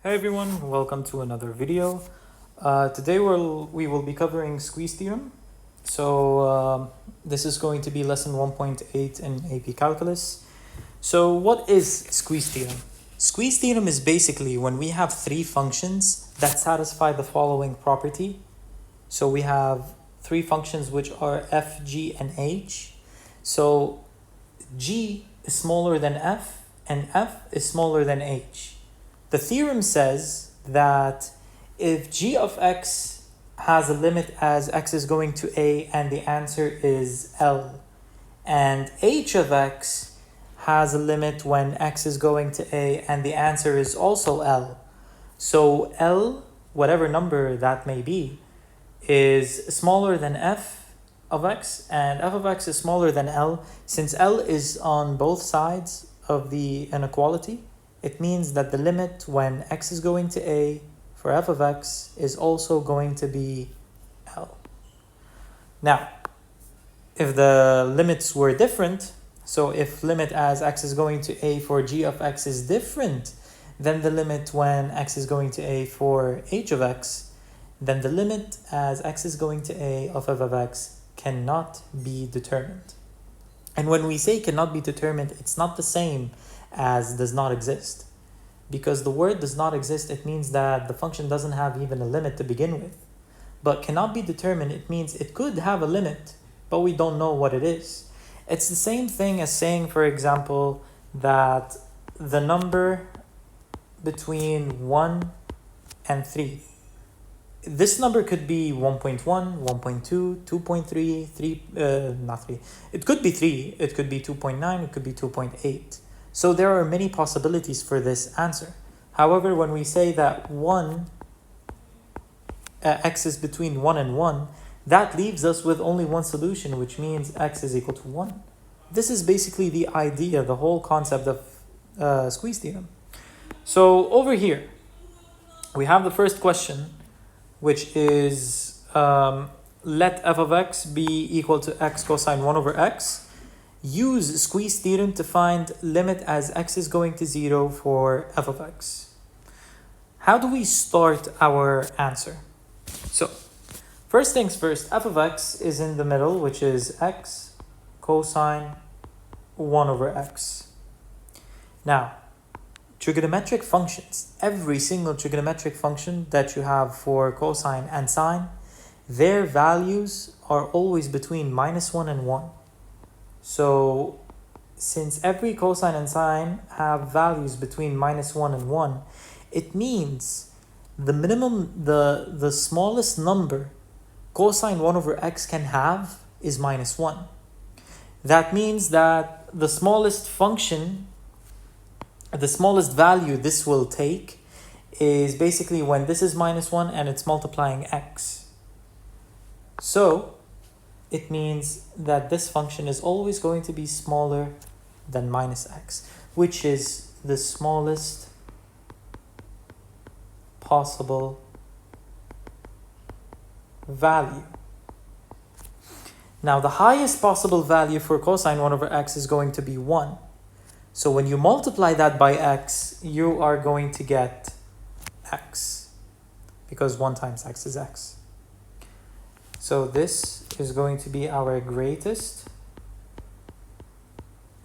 Hey everyone, welcome to another video. Today we will be covering squeeze theorem. This is going to be lesson 1.8 in AP Calculus. So what is squeeze theorem? Squeeze theorem is basically when we have three functions that satisfy the following property. So we have three functions which are f, g, and h. So g is smaller than f and f is smaller than h. The theorem says that if g of x has a limit as x is going to a and the answer is L, and h of x has a limit when x is going to a and the answer is also L. So L, whatever number that may be, is smaller than f of x and f of x is smaller than L. Since L is on both sides of the inequality, it means that the limit when x is going to a for f of x is also going to be L. Now, if the limits were different, so if limit as x is going to a for g of x is different than the limit when x is going to a for h of x, then the limit as x is going to a of f of x cannot be determined. And when we say cannot be determined, it's not the same as does not exist. Because the word does not exist, it means that the function doesn't have even a limit to begin with. But cannot be determined, it means it could have a limit, but we don't know what it is. It's the same thing as saying, for example, that the number between 1 and 3. This number could be 1.1, 1.2, 2.3, 3, not 3. It could be 3, it could be 2.9, it could be 2.8. So there are many possibilities for this answer. However, when we say that x is between 1 and 1, that leaves us with only one solution, which means x is equal to 1. This is basically the idea, the whole concept of squeeze theorem. So over here, we have the first question, which is let f of x be equal to x cosine 1 over x. Use squeeze theorem to find limit as x is going to 0 for f of x. How do we start our answer? So, first things first, f of x is in the middle, which is x cosine 1 over x. Now, trigonometric functions, every single trigonometric function that you have for cosine and sine, their values are always between -1 and 1. So since every cosine and sine have values between -1 and 1, it means the minimum, the smallest number cosine 1 over x can have is -1. That means that the smallest function, the smallest value this will take is basically when this is -1 and it's multiplying x. So it means that this function is always going to be smaller than -x, which is the smallest possible value. Now, the highest possible value for cosine 1 over x is going to be 1. So when you multiply that by x, you are going to get x, because 1 times x is x. So this is going to be our greatest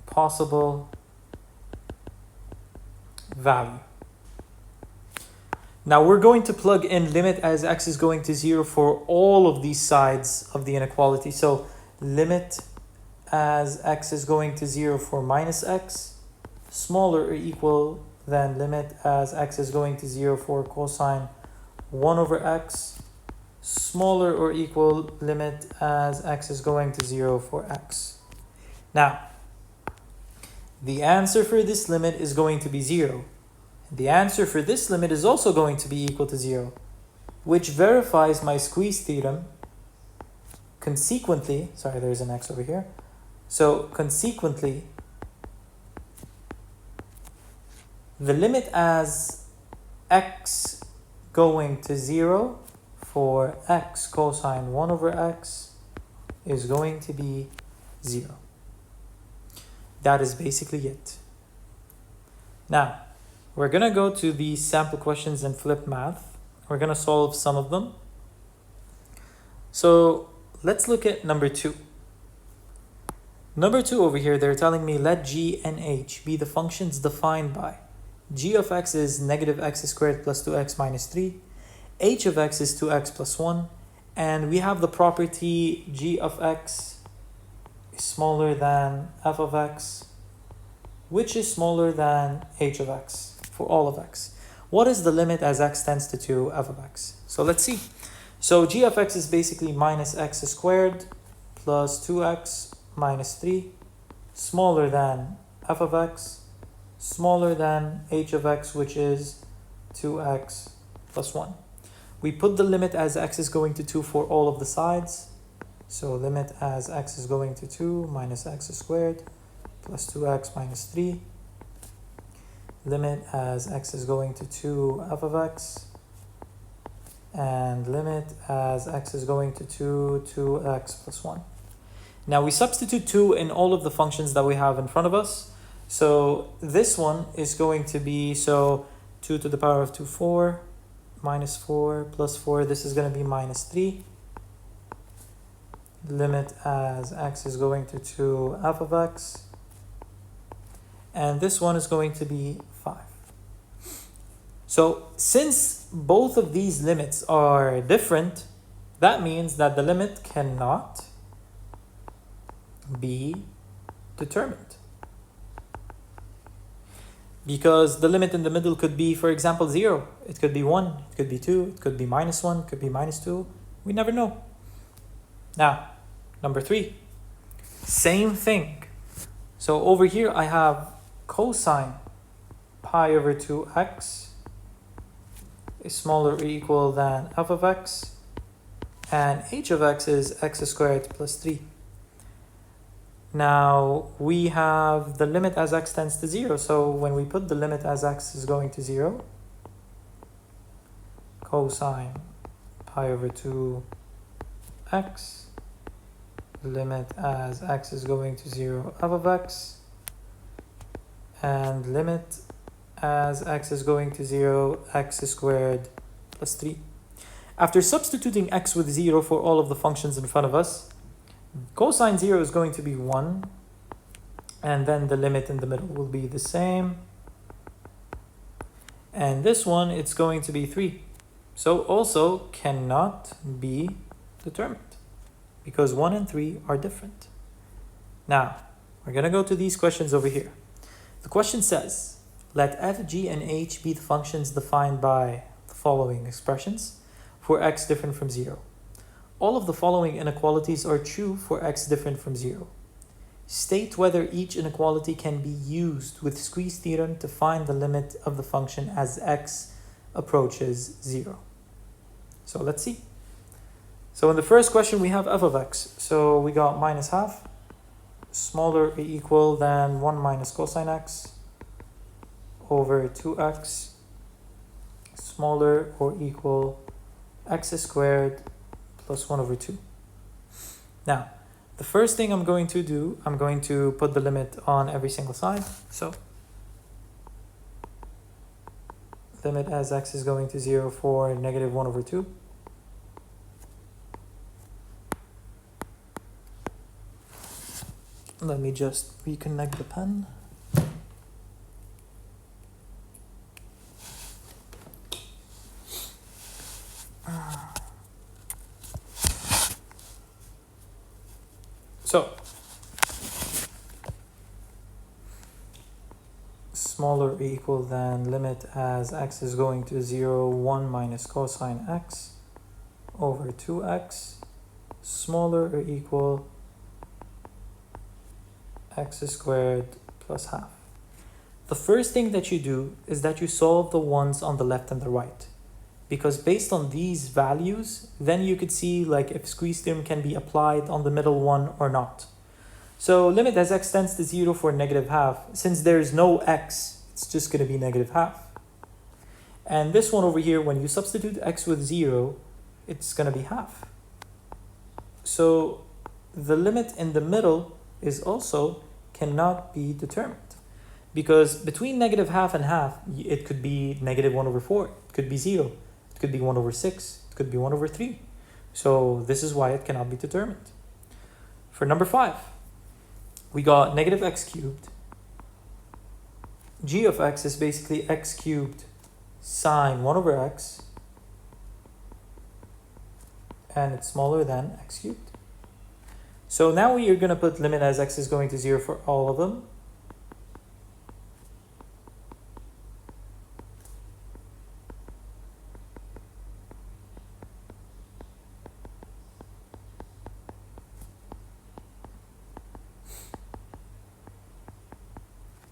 possible value. Now we're going to plug in limit as x is going to 0 for all of these sides of the inequality. So limit as x is going to 0 for -x, smaller or equal than limit as x is going to 0 for cosine 1 over x, smaller or equal limit as x is going to 0 for x. Now, the answer for this limit is going to be 0. The answer for this limit is also going to be equal to 0, which verifies my squeeze theorem. Consequently, sorry, there's an x over here. So consequently, the limit as x going to 0 for x cosine 1 over x is going to be 0. That is basically it. Now, We're gonna go to the sample questions and flip math. We're gonna solve some of them. So let's look at number 2. Number 2 over here, they're telling me let g and h be the functions defined by g of x is negative x squared plus 2x minus 3, h of x is 2x plus 1, and we have the property g of x is smaller than f of x, which is smaller than h of x for all of x. What is the limit as x tends to 2 f of x? So let's see. So g of x is basically minus x squared plus 2x minus 3, smaller than f of x, smaller than h of x, which is 2x plus 1. We put the limit as x is going to 2 for all of the sides. So limit as x is going to 2 minus x squared plus 2x minus 3. Limit as x is going to 2 f of x. And limit as x is going to 2x plus 1. Now we substitute 2 in all of the functions that we have in front of us. So this one is going to be, so 2 to the power of 2, 4, minus 4 plus 4, this is going to be minus 3. Limit as x is going to 2 f of x. And this one is going to be 5. So since both of these limits are different, that means that the limit cannot be determined. Because the limit in the middle could be, for example, 0. It could be 1, it could be 2, it could be minus 1, it could be minus 2. We never know. Now, number 3. Same thing. So over here I have cosine pi over 2x is smaller or equal than f of x, and h of x is x squared plus 3. Now we have the limit as x tends to 0, so when we put the limit as x is going to 0, cosine pi over 2x, limit as x is going to 0 f of x, and limit as x is going to 0 x squared plus 3. After substituting x with 0 for all of the functions in front of us, cosine 0 is going to be 1, and then the limit in the middle will be the same. And this one, it's going to be 3. So also cannot be determined because 1 and 3 are different. Now, we're going to go to these questions over here. The question says, let f, g, and h be the functions defined by the following expressions for x different from 0. All of the following inequalities are true for x different from 0. State whether each inequality can be used with squeeze theorem to find the limit of the function as x approaches 0. So let's see. So in the first question we have f of x. So we got minus half, smaller or equal than 1 minus cosine x over 2x, smaller or equal x squared plus 1 over 2. Now, the first thing I'm going to do, I'm going to put the limit on every single side. So, limit as x is going to 0 for negative 1 over 2. Let me just reconnect the pen. So, smaller or equal than limit as x is going to 0, 1 minus cosine x over 2x, smaller or equal x squared plus half. The first thing that you do is that you solve the ones on the left and the right. Because based on these values, then you could see like if squeeze theorem can be applied on the middle one or not. So limit as x tends to 0 for negative half. Since there is no x, it's just going to be negative half. And this one over here, when you substitute x with 0, it's going to be half. So the limit in the middle is also cannot be determined. because between negative half and half, it could be negative 1 over 4, it could be 0, it could be 1 over 6, it could be 1 over 3. So this is why it cannot be determined. For number 5, we got negative x cubed. G of x is basically x cubed sine 1 over x, and it's smaller than x cubed. So now we are going to put limit as x is going to 0 for all of them.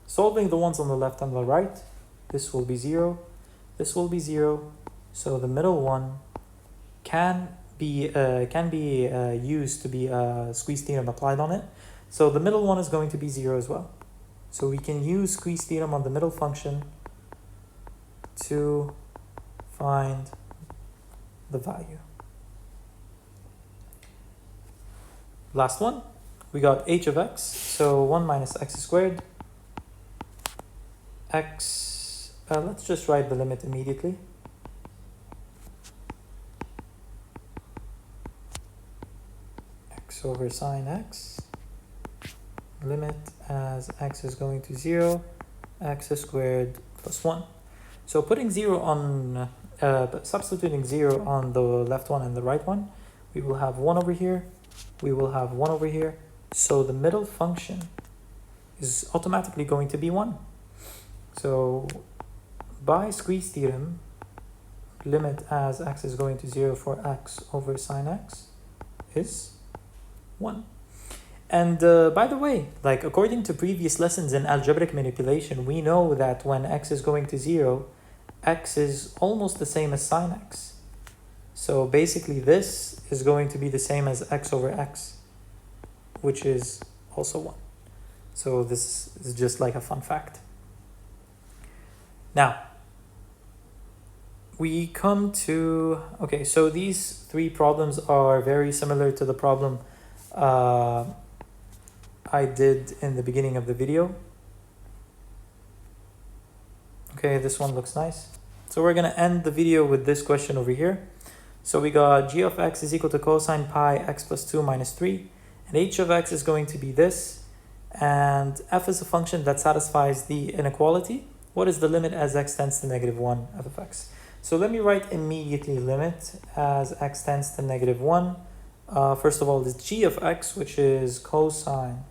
Solving the ones on the left and the right, this will be 0, this will be 0, so the middle one can be used to be a squeeze theorem applied on it. So the middle one is going to be 0 as well. So we can use squeeze theorem on the middle function to find the value. Last one, we got h of x, so 1 minus x squared. X, let's just write the limit immediately. X over sine x, limit as x is going to 0, x squared plus 1. So putting 0 on, substituting 0 on the left one and the right one, we will have 1 over here, we will have 1 over here. So the middle function is automatically going to be 1. So by squeeze theorem, limit as x is going to 0 for x over sine x is 1. And by the way, like according to previous lessons in algebraic manipulation, we know that when x is going to 0, x is almost the same as sine x. So basically this is going to be the same as x over x, which is also 1. So this is just like a fun fact. Now, we come to, okay, so these 3 problems are very similar to the problem I did in the beginning of the video. Okay, this one looks nice. So we're going to end the video with this question over here. So we got g of x is equal to cosine pi x plus 2 minus 3. And h of x is going to be this. And f is a function that satisfies the inequality. What is the limit as x tends to negative 1 f of x? So let me write immediately limit as x tends to negative 1. First of all, this g of x, which is cosine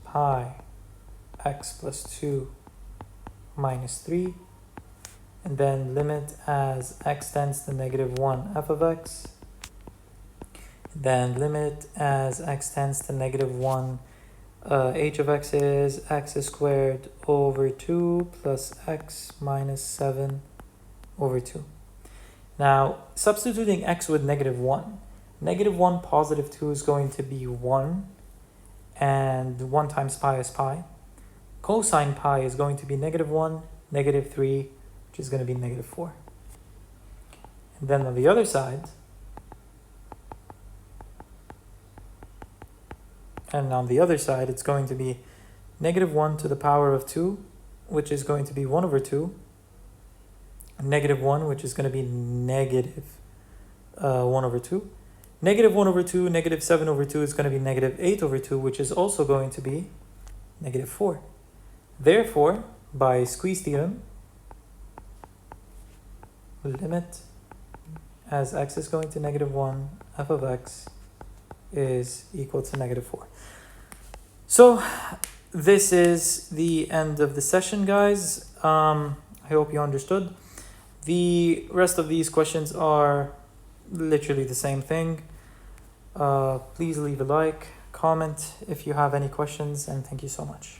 pi x plus 2 minus 3. And then limit as x tends to negative 1 f of x. Then limit as x tends to negative 1 h of x is x squared over 2 plus x minus 7 over 2. Now, substituting x with negative 1. Negative 1 positive 2 is going to be 1. And 1 times pi is pi. Cosine pi is going to be negative 1, negative 3, which is going to be negative 4. And then on the other side, it's going to be negative 1 to the power of 2, which is going to be 1 over 2. Negative 1, which is going to be negative 1 over 2. Negative 1 over 2, negative 7 over 2 is going to be negative 8 over 2, which is also going to be negative 4. Therefore, by squeeze theorem, limit as x is going to negative 1, f of x is equal to negative 4. So this is the end of the session, guys. I hope you understood. The rest of these questions are literally the same thing. Please leave a like, comment if you have any questions, and thank you so much.